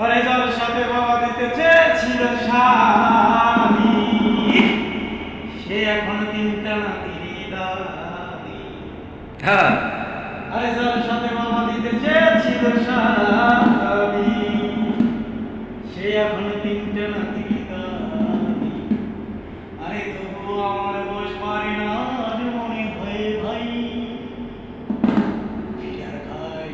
আরে যার সাথে বাবা দিতে চেয়েছিল শাদি, সে এখন তিনটা নাতির দাদি। হ্যাঁ, আরে যার সাথে বাবা দিতে চেয়েছিল শাদি, সে এখন তিনটা নাতির দাদি। আরে তবু আমার বয়স পারে না আজ মনে হয় ভাই, ফিডার খাই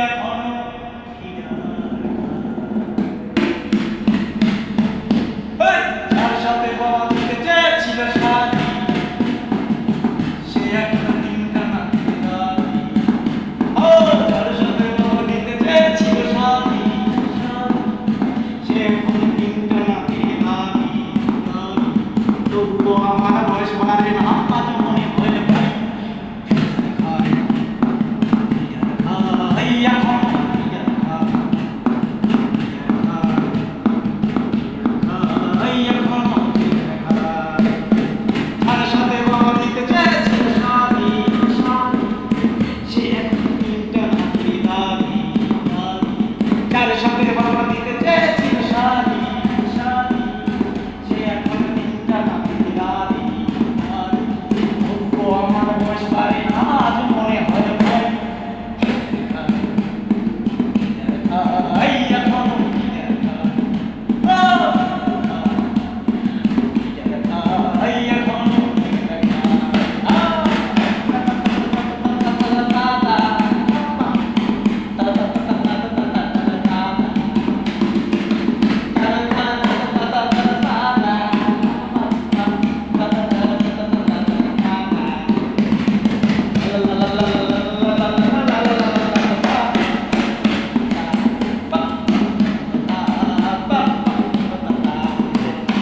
এখন